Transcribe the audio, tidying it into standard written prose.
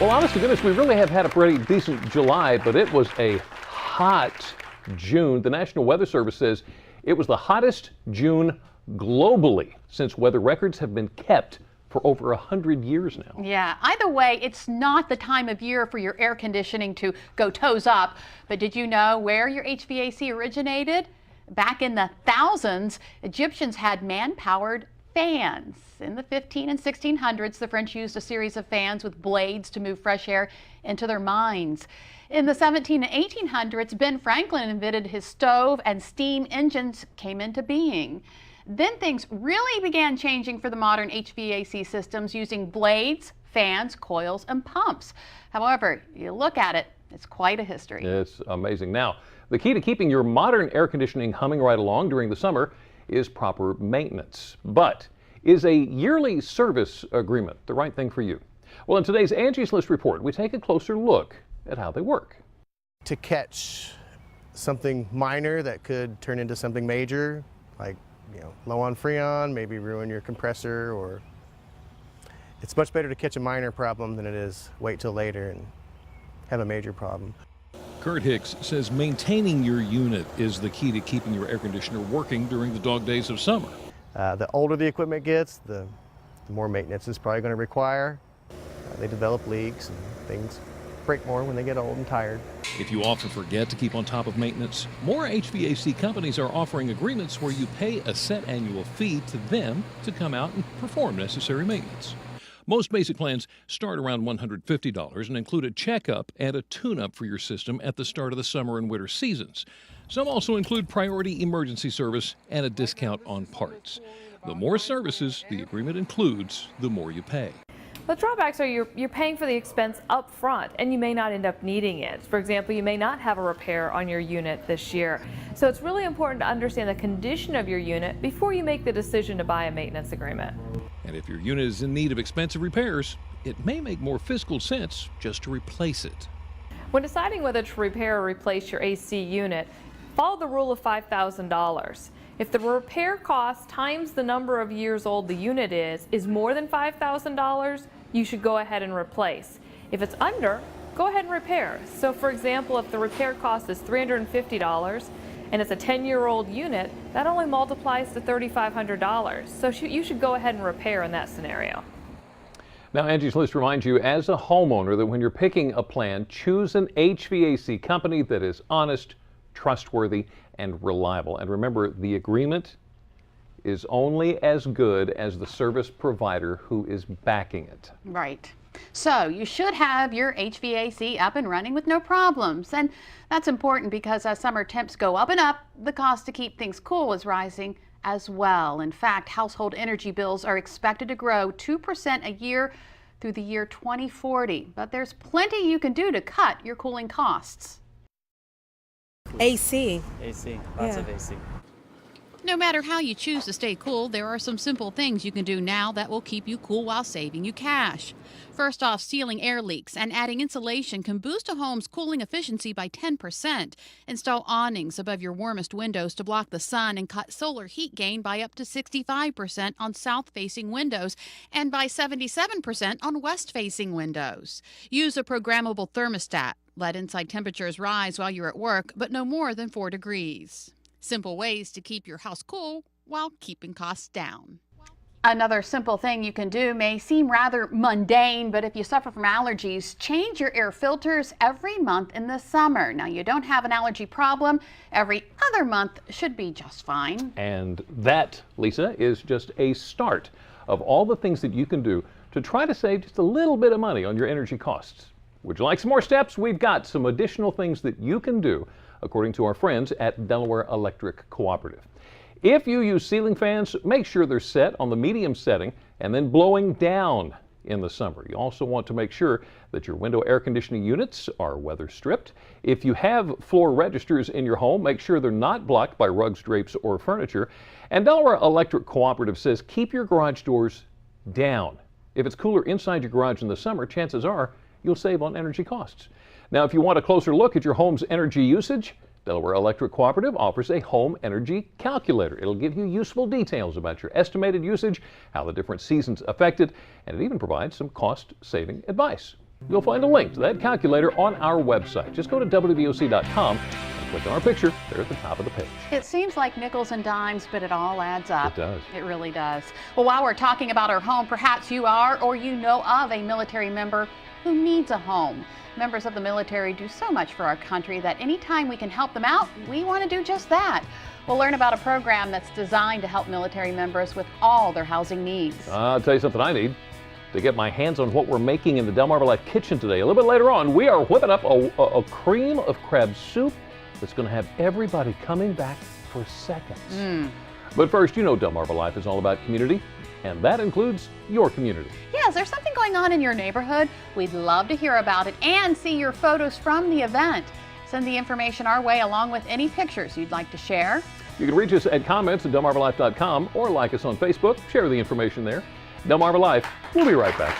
Well, honest to goodness, we really have had a pretty decent July, but it was a hot June. The National Weather Service says it was the hottest June globally since weather records have been kept for over 100 years now. Yeah, either way, it's not the time of year for your air conditioning to go toes up. But did you know where your HVAC originated? Back in the thousands, Egyptians had man-powered fans. In the 15 and 1600s, the French used a series of fans with blades to move fresh air into their mines. In the 17 and 1800s, Ben Franklin invented his stove and steam engines came into being. Then things really began changing for the modern HVAC systems using blades, fans, coils, and pumps. However, you look at it, it's quite a history. It's amazing. Now, the key to keeping your modern air conditioning humming right along during the summer is proper maintenance. But is a yearly service agreement the right thing for you? Well, in today's Angie's List report, we take a closer look at how they work. To catch something minor that could turn into something major, like low on Freon, maybe ruin your compressor, or it's much better to catch a minor problem than it is wait till later and have a major problem. Curt Hicks says maintaining your unit is the key to keeping your air conditioner working during the dog days of summer. The older the equipment gets, the more maintenance it's probably going to require. They develop leaks and things break more when they get old and tired. If you often forget to keep on top of maintenance, more HVAC companies are offering agreements where you pay a set annual fee to them to come out and perform necessary maintenance. Most basic plans start around $150 and include a checkup and a tune-up for your system at the start of the summer and winter seasons. Some also include priority emergency service and a discount on parts. The more services the agreement includes, the more you pay. The drawbacks are you're paying for the expense up front and you may not end up needing it. For example, you may not have a repair on your unit this year. So it's really important to understand the condition of your unit before you make the decision to buy a maintenance agreement. And if your unit is in need of expensive repairs, it may make more fiscal sense just to replace it. When deciding whether to repair or replace your AC unit, follow the rule of $5,000. If the repair cost times the number of years old the unit is more than $5,000, you should go ahead and replace. If it's under, go ahead and repair. So for example, if the repair cost is $350 and it's a 10-year-old unit, that only multiplies to $3,500. So you should go ahead and repair in that scenario. Now, Angie's List reminds you as a homeowner that when you're picking a plan, choose an HVAC company that is honest, trustworthy, and reliable. And remember, the agreement is only as good as the service provider who is backing it. Right. So you should have your HVAC up and running with no problems. And that's important because as summer temps go up and up, the cost to keep things cool is rising as well. In fact, household energy bills are expected to grow 2% a year through the year 2040. But there's plenty you can do to cut your cooling costs. AC, Lots of AC. No matter how you choose to stay cool, there are some simple things you can do now that will keep you cool while saving you cash. First off, sealing air leaks and adding insulation can boost a home's cooling efficiency by 10%. Install awnings above your warmest windows to block the sun and cut solar heat gain by up to 65% on south-facing windows and by 77% on west-facing windows. Use a programmable thermostat. Let inside temperatures rise while you're at work, but no more than 4 degrees. Simple ways to keep your house cool while keeping costs down. Another simple thing you can do may seem rather mundane, but if you suffer from allergies, change your air filters every month in the summer. Now, you don't have an allergy problem. Every other month should be just fine. And that, Lisa, is just a start of all the things that you can do to try to save just a little bit of money on your energy costs. Would you like some more steps? We've got some additional things that you can do according to our friends at Delaware Electric Cooperative. If you use ceiling fans, make sure they're set on the medium setting and then blowing down in the summer. You also want to make sure that your window air conditioning units are weather stripped. If you have floor registers in your home, make sure they're not blocked by rugs, drapes, or furniture. And Delaware Electric Cooperative says keep your garage doors down. If it's cooler inside your garage in the summer, chances are you'll save on energy costs. Now, if you want a closer look at your home's energy usage, Delaware Electric Cooperative offers a home energy calculator. It'll give you useful details about your estimated usage, how the different seasons affect it, and it even provides some cost-saving advice. You'll find a link to that calculator on our website. Just go to WBOC.com and click on our picture there at the top of the page. It seems like nickels and dimes, but it all adds up. It does. It really does. Well, while we're talking about our home, perhaps you are or you know of a military member who needs a home. Members of the military do so much for our country that anytime we can help them out, we want to do just that. We'll learn about a program that's designed to help military members with all their housing needs. I'll tell you something I need. To get my hands on what we're making in the Delaware Life kitchen today. A little bit later on, we are whipping up a cream of crab soup that's going to have everybody coming back for seconds. But first, you know Delmarva Life is all about community, and that includes your community. Yeah, is there something going on in your neighborhood? We'd love to hear about it and see your photos from the event. Send the information our way along with any pictures you'd like to share. You can reach us at comments@delmarvalife.com or like us on Facebook. Share the information there. Delmarva Life, we'll be right back.